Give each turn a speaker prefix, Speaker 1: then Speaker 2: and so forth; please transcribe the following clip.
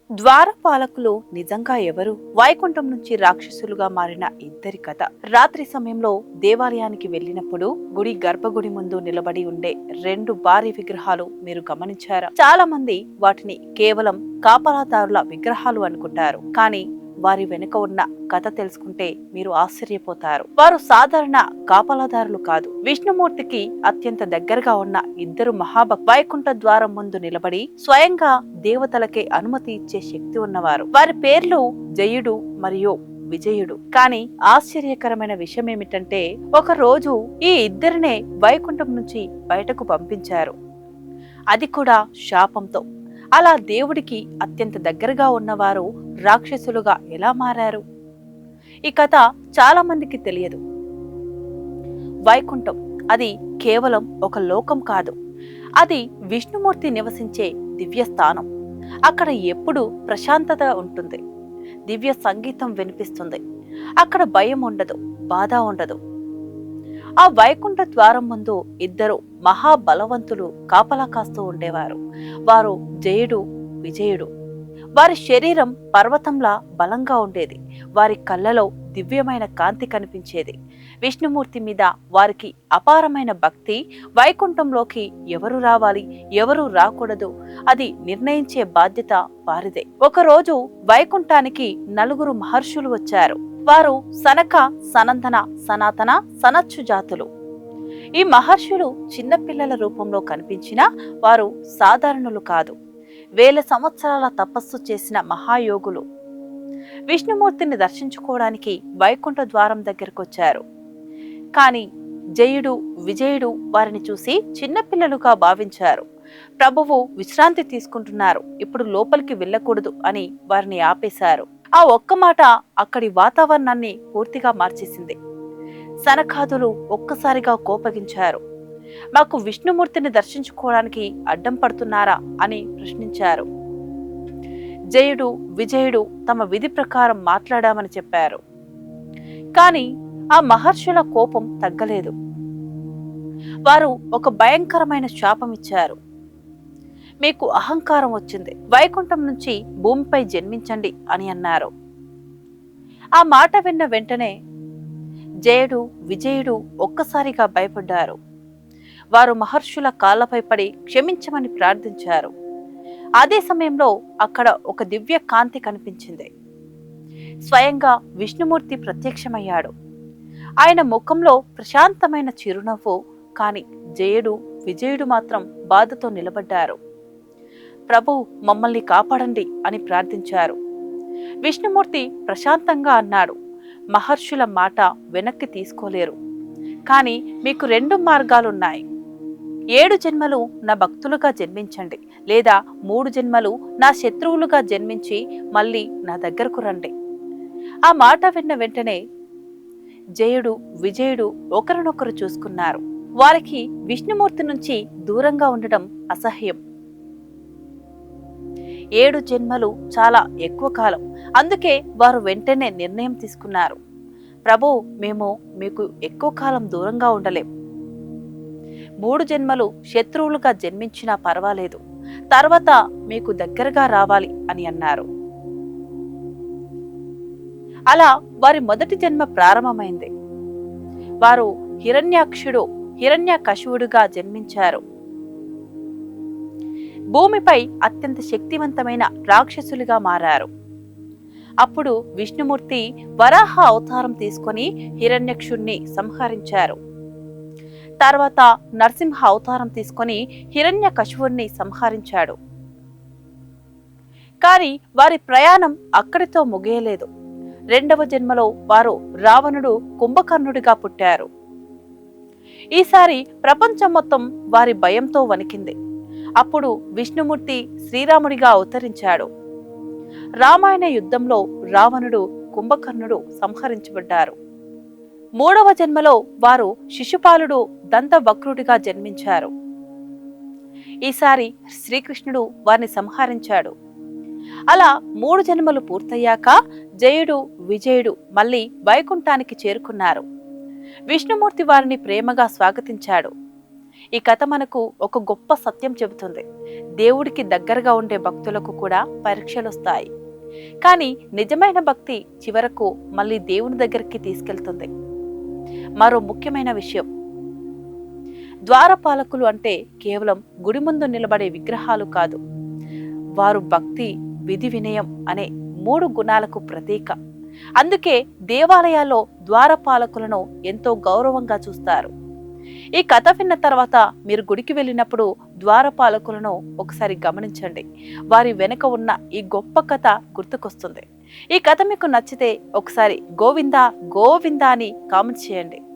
Speaker 1: ద్వారపాలకులు నిజంగా ఎవరు? వైకుంఠం నుంచి రాక్షసులుగా మారిన ఇద్దరి కథ. రాత్రి సమయంలో దేవాలయానికి వెళ్ళినప్పుడు గుడి గర్భగుడి ముందు నిలబడి ఉండే రెండు భారీ విగ్రహాలు మీరు గమనించారా? చాలా మంది వాటిని కేవలం కాపలాదారుల విగ్రహాలు అనుకుంటారు. కానీ వారి వెనుక ఉన్న కథ తెలుసుకుంటే మీరు ఆశ్చర్యపోతారు. వారు సాధారణ కాపలాదారులు కాదు. విష్ణుమూర్తికి అత్యంత దగ్గరగా ఉన్న ఇద్దరు మహాభక్తులు. వైకుంఠ ద్వారం ముందు నిలబడి స్వయంగా దేవతలకే అనుమతి ఇచ్చే శక్తి ఉన్నవారు. వారి పేర్లు జయుడు మరియు విజయుడు. కానీ ఆశ్చర్యకరమైన విషయం ఏమిటంటే, ఒక రోజు ఈ ఇద్దరినే వైకుంఠం నుంచి బయటకు పంపించారు. అది కూడా శాపంతో. అలా దేవుడికి అత్యంత దగ్గరగా ఉన్నవారు రాక్షసులుగా ఎలా మారారు? ఈ కథ చాలా మందికి తెలియదు. వైకుంఠం అది కేవలం ఒక లోకం కాదు. అది విష్ణుమూర్తి నివసించే దివ్య స్థానం. అక్కడ ఎప్పుడు ప్రశాంతత ఉంటుంది. దివ్య సంగీతం వినిపిస్తుంది. అక్కడ భయం ఉండదు, బాధ ఉండదు. ఆ వైకుంఠ ద్వారం ముందు ఇద్దరు మహాబలవంతులు కాపలా కాస్తూ ఉండేవారు. వారు జయుడు, విజయుడు. వారి శరీరం పర్వతంలా బలంగా ఉండేది. వారి కళ్ళలో దివ్యమైన కాంతి కనిపించేది. విష్ణుమూర్తి మీద వారికి అపారమైన భక్తి. వైకుంఠంలోకి ఎవరు రావాలి, ఎవరు రాకూడదు అది నిర్ణయించే బాధ్యత వారిదే. ఒకరోజు వైకుంఠానికి నలుగురు మహర్షులు వచ్చారు. వారు సనక, సనందన, సనాతన, సనత్సు జాతులు. ఈ మహర్షులు చిన్నపిల్లల రూపంలో కనిపించినా వారు సాధారణులు కాదు. వేల సంవత్సరాల తపస్సు చేసిన మహాయోగులు. విష్ణుమూర్తిని దర్శించుకోవడానికి వైకుంఠ ద్వారం దగ్గరకు వచ్చారు. కాని జయుడు, విజయుడు వారిని చూసి చిన్నపిల్లలుగా భావించారు. ప్రభువు విశ్రాంతి తీసుకుంటున్నారు, ఇప్పుడు లోపలికి వెళ్ళకూడదు అని వారిని ఆపేశారు. ఆ ఒక్క మాట అక్కడి వాతావరణాన్ని పూర్తిగా మార్చేసింది. సనకాదులు ఒక్కసారిగా కోపగించారు. మాకు విష్ణుమూర్తిని దర్శించుకోవడానికి అడ్డం పడుతున్నారా అని ప్రశ్నించారు. జయుడు, విజయుడు తమ విధి ప్రకారం మాట్లాడామని చెప్పారు. కాని ఆ మహర్షుల కోపం తగ్గలేదు. వారు ఒక భయంకరమైన శాపం ఇచ్చారు. మీకు అహంకారం వచ్చింది, వైకుంఠం నుంచి భూమిపై జన్మించండి అని అన్నారు. ఆ మాట విన్న వెంటనే జయుడు, విజయుడు ఒక్కసారిగా భయపడ్డారు. వారు మహర్షుల కాళ్లపై పడి క్షమించమని ప్రార్థించారు. అదే సమయంలో అక్కడ ఒక దివ్య కాంతి కనిపించింది. స్వయంగా విష్ణుమూర్తి ప్రత్యక్షమయ్యాడు. ఆయన ముఖంలో ప్రశాంతమైన చిరునవ్వు. కాని జయుడు, విజయుడు మాత్రం బాధతో నిలబడ్డారు. ప్రభు, మమ్మల్ని కాపాడండి అని ప్రార్థించారు. విష్ణుమూర్తి ప్రశాంతంగా అన్నాడు, మహర్షుల మాట వెనక్కి తీసుకోలేరు. కానీ మీకు రెండు మార్గాలున్నాయి. 7 జన్మలు నా భక్తులుగా జన్మించండి, లేదా 3 జన్మలు నా శత్రువులుగా జన్మించి మళ్ళీ నా దగ్గరకు రండి. ఆ మాట విన్న వెంటనే జయుడు, విజయుడు ఒకరినొకరు చూసుకున్నారు. వారికి విష్ణుమూర్తి నుంచి దూరంగా ఉండడం అసహ్యం. 7 జన్మలు చాలా ఎక్కువ కాలం. అందుకే వారు వెంటనే నిర్ణయం తీసుకున్నారు. ప్రభు, మేము మీకు ఎక్కువ కాలం దూరంగా ఉండలేం. 3 జన్మలు శత్రువులుగా జన్మించినా పర్వాలేదు, తర్వాత మీకు దగ్గరగా రావాలి అని అన్నారు. అలా వారి మొదటి జన్మ ప్రారంభమైంది. వారు హిరణ్యాక్షుడు, హిరణ్యకశిపుడుగా జన్మించారు. భూమిపై అత్యంత శక్తివంతమైన రాక్షసులుగా మారారు. అప్పుడు విష్ణుమూర్తి వరాహ అవతారం తీసుకొని హిరణ్యక్షుణ్ణి సంహరించారు. తర్వాత నరసింహ అవతారం తీసుకొని హిరణ్యకశిపుణ్ణి సంహరించాడు. కాని వారి ప్రయాణం అక్కడితో ముగియలేదు. 2వ జన్మలో వారు రావణుడు, కుంభకర్ణుడిగా పుట్టారు. ఈసారి ప్రపంచం మొత్తం వారి భయంతో వణికింది. అప్పుడు విష్ణుమూర్తి శ్రీరాముడిగా అవతరించాడు. రామాయణ యుద్ధంలో రావణుడు, కుంభకర్ణుడు సంహరించబడ్డారు. 3వ జన్మలో వారు శిశుపాలుడు, దంతవక్రుడిగా జన్మించారు. ఈసారి శ్రీకృష్ణుడు వారిని సంహరించాడు. అలా 3 జన్మలు పూర్తయ్యాక జయుడు, విజయుడు మళ్ళీ వైకుంఠానికి చేరుకున్నారు. విష్ణుమూర్తి వారిని ప్రేమగా స్వాగతించాడు. ఈ కథ మనకు ఒక గొప్ప సత్యం చెబుతుంది. దేవుడికి దగ్గరగా ఉండే భక్తులకు కూడా పరీక్షలు వస్తాయి, కానీ నిజమైన భక్తి చివరకు మళ్ళీ దేవుని దగ్గరికి తీసుకెళ్తుంది. మరో ముఖ్యమైన విషయం, ద్వారపాలకులు అంటే కేవలం గుడి ముందు నిలబడే విగ్రహాలు కాదు. వారు భక్తి, విధి, వినయం అనే 3 గుణాలకు ప్రతీక. అందుకే దేవాలయాల్లో ద్వారపాలకులను ఎంతో గౌరవంగా చూస్తారు. ఈ కథ విన్న తర్వాత మీరు గుడికి వెళ్ళినప్పుడు ద్వారపాలకులను ఒకసారి గమనించండి. వారి వెనుక ఉన్న ఈ గొప్ప కథ గుర్తుకొస్తుంది. ఈ కథ మీకు నచ్చితే ఒకసారి గోవిందా గోవిందా అని కామెంట్ చేయండి.